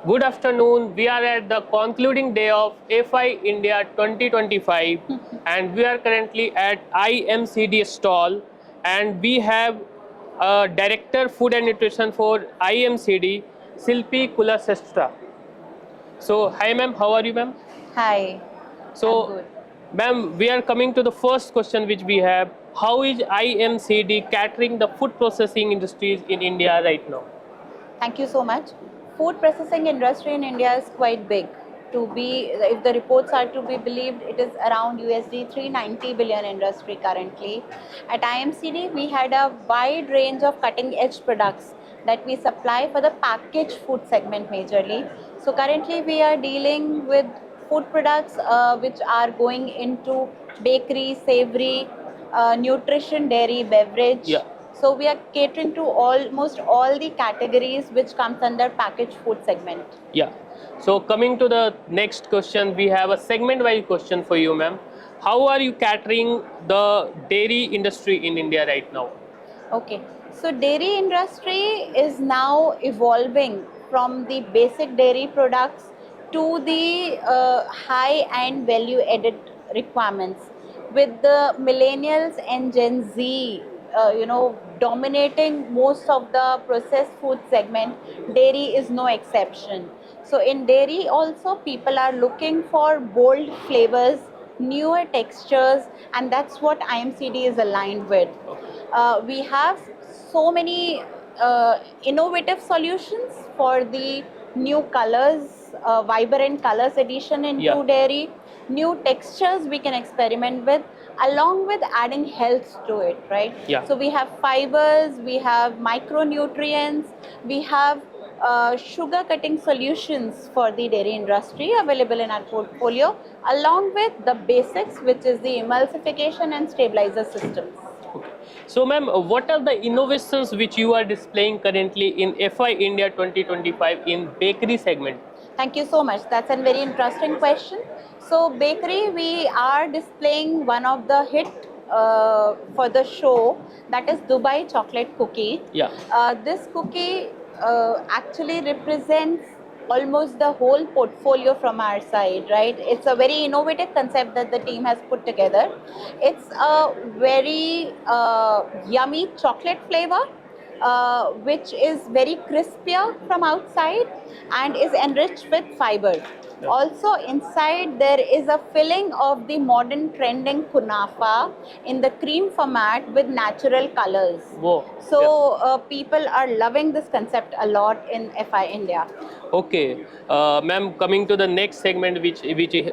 Good afternoon. We are at the concluding day of FI India 2025 and we are currently at IMCD stall and we have Director Food and Nutrition for IMCD, Silpi Kulasestra. So, hi ma'am, how are you ma'am? Hi, I'm So, good. ma'am, we are coming to the first question which we have. How is IMCD catering the food processing industries in India right now? Thank you so much. Food processing industry in India is quite big. To be, if the reports are to be believed, it is around USD 390 billion industry currently. At IMCD, we had a wide range of cutting edge products that we supply for the packaged food segment majorly. So currently, we are dealing with food products which are going into bakery, savory, nutrition, dairy, beverage. Yeah. So we are catering to almost all the categories which comes under packaged food segment. Yeah. So coming to the next question, we have a segment-wise question for you, ma'am. How are you catering the dairy industry in India right now? Okay. So dairy industry is now evolving from the basic dairy products to the high and value added requirements with the millennials and Gen Z dominating most of the processed food segment. Dairy is no exception. So in dairy also people are looking for bold flavors, newer textures, and that's what IMCD is aligned with. We have so many innovative solutions for the new colors, vibrant colors addition into Yeah. dairy, new textures we can experiment with, along with adding health to it, right? Yeah. So we have fibers, we have micronutrients, we have sugar cutting solutions for the dairy industry available in our portfolio, along with the basics, which is the emulsification and stabilizer systems. Okay. So, ma'am, what are the innovations which you are displaying currently in FI India 2025 in bakery segment? Thank you so much. That's a very interesting question. So, bakery, we are displaying one of the hit for the show, that is Dubai chocolate cookie. Yeah. This cookie actually represents almost the whole portfolio from our side, right? It's a very innovative concept that the team has put together. It's a very yummy chocolate flavor, which is very crispier from outside and is enriched with fiber. Yeah. Also inside there is a filling of the modern trending kunafa in the cream format with natural colors. Whoa. So people are loving this concept a lot in FI India. Okay, ma'am. Coming to the next segment, which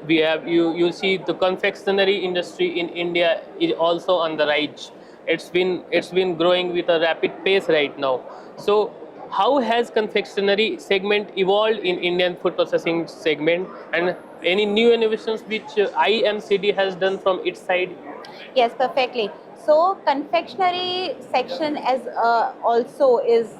we have, you see the confectionery industry in India is also on the rise. It's been growing with a rapid pace right now. So, how has confectionery segment evolved in Indian food processing segment, and any new innovations which IMCD has done from its side? Yes, perfectly. So confectionery section as also is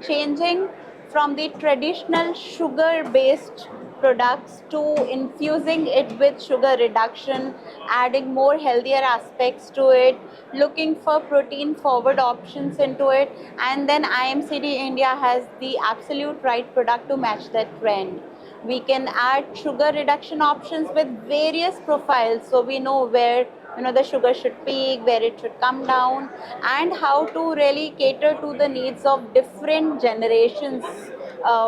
changing from the traditional sugar-based products to infusing it with sugar reduction, adding more healthier aspects to it, looking for protein forward options into it, and then IMCD India has the absolute right product to match that trend. We can add sugar reduction options with various profiles, so we know where the sugar should peak, where it should come down, and how to really cater to the needs of different generations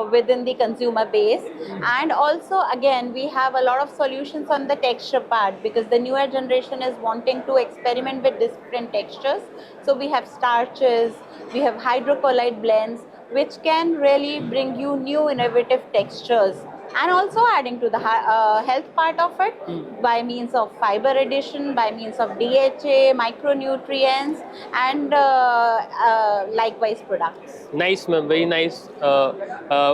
within the consumer base. And also again we have a lot of solutions on the texture part, because the newer generation is wanting to experiment with different textures. So we have starches, we have hydrocolloid blends, which can really bring you new innovative textures, and also adding to the health part of it by means of fiber addition, by means of DHA, micronutrients, and likewise products. Nice, ma'am. Very nice.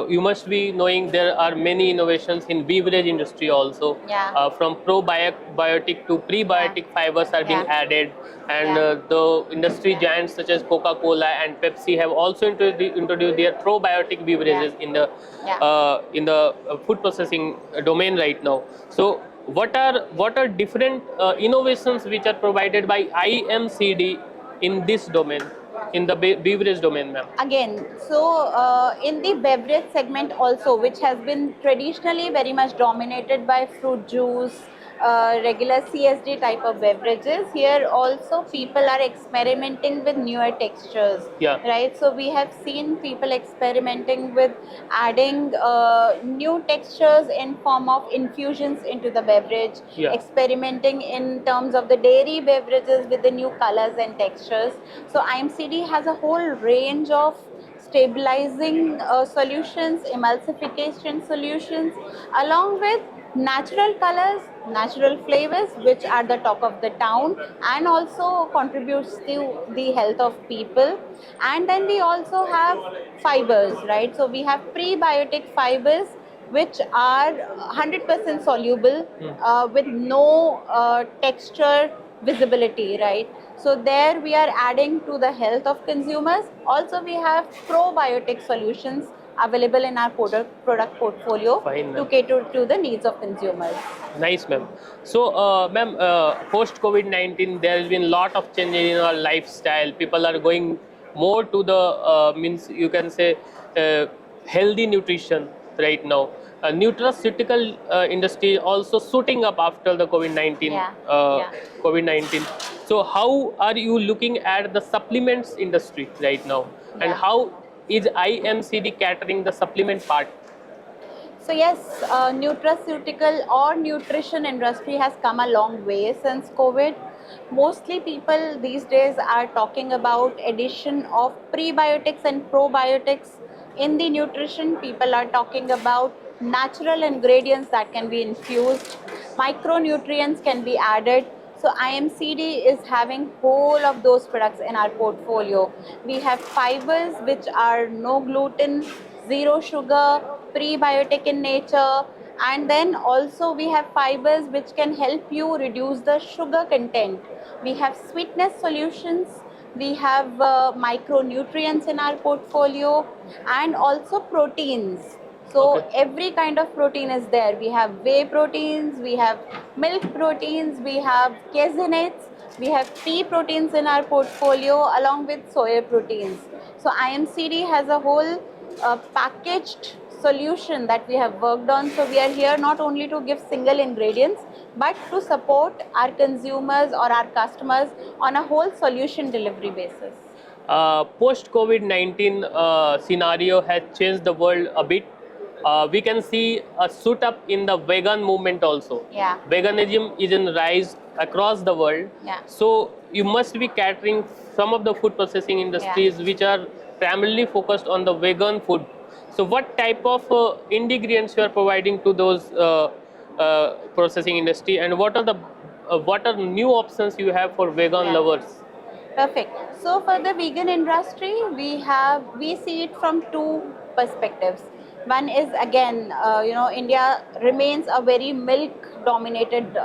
You must be knowing there are many innovations in beverage industry also. Yeah. From probiotic to prebiotic fibers are being Yeah. added, and Yeah. the industry giants such as Coca-Cola and Pepsi have also introduced their probiotic beverages Yeah. in the food processing domain right now. So, what are different innovations which are provided by IMCD in this domain? in the beverage domain, ma'am? Again, so in the beverage segment also, which has been traditionally very much dominated by fruit juice, regular CSD type of beverages, here also people are experimenting with newer textures, Yeah. right? So we have seen people experimenting with adding new textures in form of infusions into the beverage, Yeah. experimenting in terms of the dairy beverages with the new colors and textures. So IMCD has a whole range of stabilizing solutions, emulsification solutions, along with natural colors, natural flavors, which are the talk of the town and also contributes to the health of people. And then we also have fibers, right? So we have prebiotic fibers which are 100% soluble with no texture visibility, right? So there we are adding to the health of consumers. Also we have probiotic solutions available in our product portfolio. Fine, To ma'am. cater to the needs of consumers. Nice, ma'am. So, ma'am, post COVID-19, there has been a lot of changes in our lifestyle. People are going more to the means you can say healthy nutrition right now. Nutraceutical industry also shooting up after the COVID-19. Yeah, yeah. COVID-19. So, how are you looking at the supplements industry right now, and Yeah. how is IMCD catering the supplement part? So yes, nutraceutical or nutrition industry has come a long way since COVID. Mostly people these days are talking about addition of prebiotics and probiotics in the nutrition. People are talking about natural ingredients that can be infused, micronutrients can be added. So IMCD is having whole of those products in our portfolio. We have fibers which are no gluten, zero sugar, prebiotic in nature, and then also we have fibers which can help you reduce the sugar content. We have sweetness solutions, we have micronutrients in our portfolio, and also proteins. So Okay. every kind of protein is there. We have whey proteins, we have milk proteins, we have caseinate, we have pea proteins in our portfolio along with soya proteins. So IMCD has a whole packaged solution that we have worked on. So we are here not only to give single ingredients, but to support our consumers or our customers on a whole solution delivery basis. Post COVID-19 scenario has changed the world a bit. We can see a shoot up in the vegan movement also. Yeah. Veganism is in rise across the world. Yeah. So you must be catering some of the food processing industries which are primarily focused on the vegan food. So what type of ingredients you are providing to those processing industry, and what are new options you have for vegan Yeah. lovers? Perfect. So for the vegan industry, we see it from two perspectives. One is again, India remains a very milk-dominated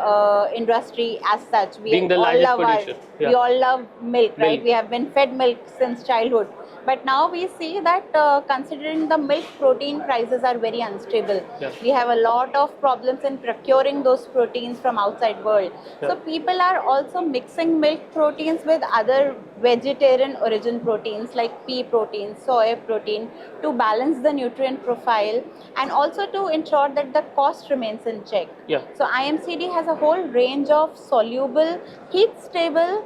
industry as such. Being the largest producer. We all love milk, right? Milk. We have been fed milk since childhood. But now we see that considering the milk protein prices are very unstable, Yeah. we have a lot of problems in procuring those proteins from outside world. Yeah. So people are also mixing milk proteins with other vegetarian origin proteins like pea protein, soy protein to balance the nutrient profile and also to ensure that the cost remains in check. Yeah. So IMCD has a whole range of soluble, heat stable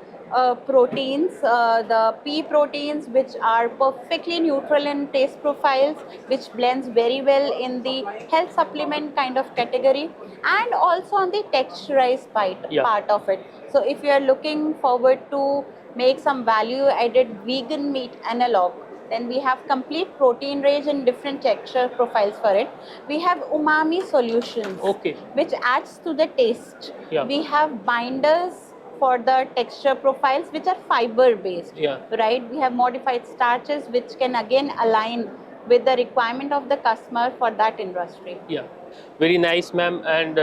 proteins, the pea proteins, which are perfectly neutral in taste profiles, which blends very well in the health supplement kind of category, and also on the texturized part of it. So if you are looking forward to make some value added vegan meat analog, then we have complete protein range and different texture profiles for it. We have umami solutions, Okay. which adds to the taste. Yeah. We have binders for the texture profiles which are fiber based, Yeah. right? We have modified starches which can again align with the requirement of the customer for that industry. Yeah, very nice, ma'am. And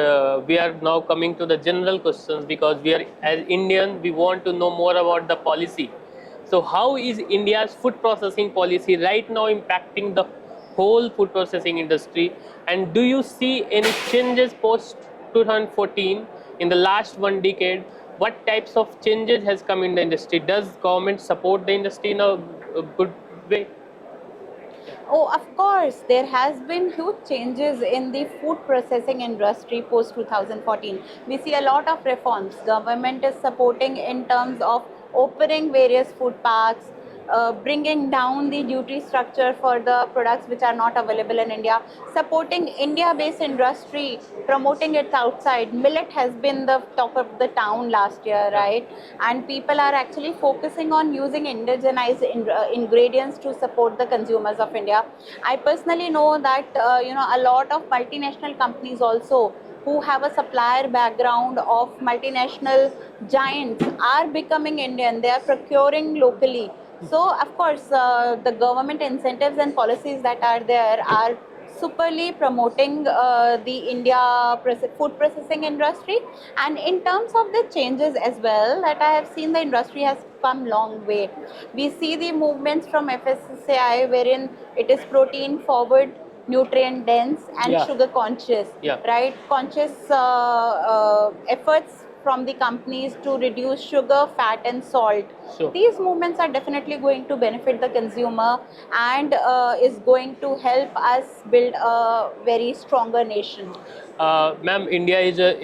we are now coming to the general questions, because we are, as Indian, we want to know more about the policy. So how is India's food processing policy right now impacting the whole food processing industry? And do you see any changes post 2014 in the last one decade? what types of changes has come in the industry? Does government support the industry in a good way? Oh, of course, there has been huge changes in the food processing industry post 2014. We see a lot of reforms. Government is supporting in terms of opening various food parks, bringing down the duty structure for the products which are not available in India, supporting India-based industry, promoting it outside. Millet has been the top of the town last year, right? And people are actually focusing on using indigenized ingredients to support the consumers of India. I personally know that a lot of multinational companies also who have a supplier background of multinational giants are becoming Indian. They are procuring locally. So, of course, the government incentives and policies that are there are superly promoting the food processing industry. And in terms of the changes as well, that I have seen, the industry has come long way. We see the movements from FSSAI wherein it is protein forward, nutrient dense and Yeah. sugar conscious, Yeah. right? Conscious efforts from the companies to reduce sugar, fat and salt. Sure. These movements are definitely going to benefit the consumer and is going to help us build a very stronger nation. Ma'am, India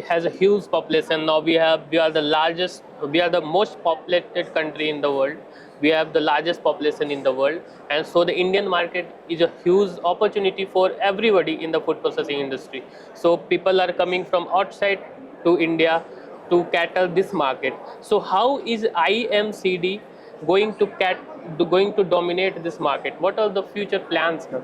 has a huge population now. We are the largest, we are the most populated country in the world. We have the largest population in the world, and so the Indian market is a huge opportunity for everybody in the food processing industry. So people are coming from outside to India to cater this market. So how is IMCD going to dominate this market? What are the future plans, ma'am?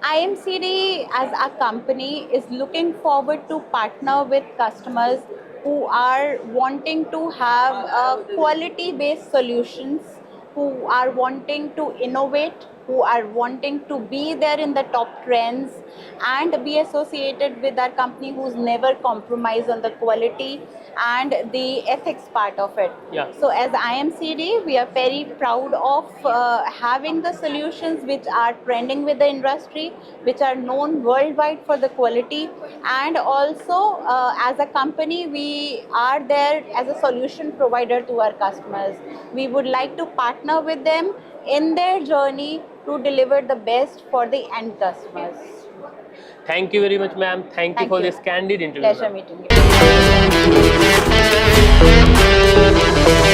IMCD as a company is looking forward to partner with customers who are wanting to have quality based solutions, who are wanting to innovate, who are wanting to be there in the top trends and be associated with our company who's never compromised on the quality and the ethics part of it. Yeah. So as IMCD, we are very proud of having the solutions which are trending with the industry, which are known worldwide for the quality, and also as a company, we are there as a solution provider to our customers. We would like to partner with them in their journey to deliver the best for the end customers. Thank you very much, ma'am. Thank you Thank for you. this candid interview. Pleasure ma'am. meeting you.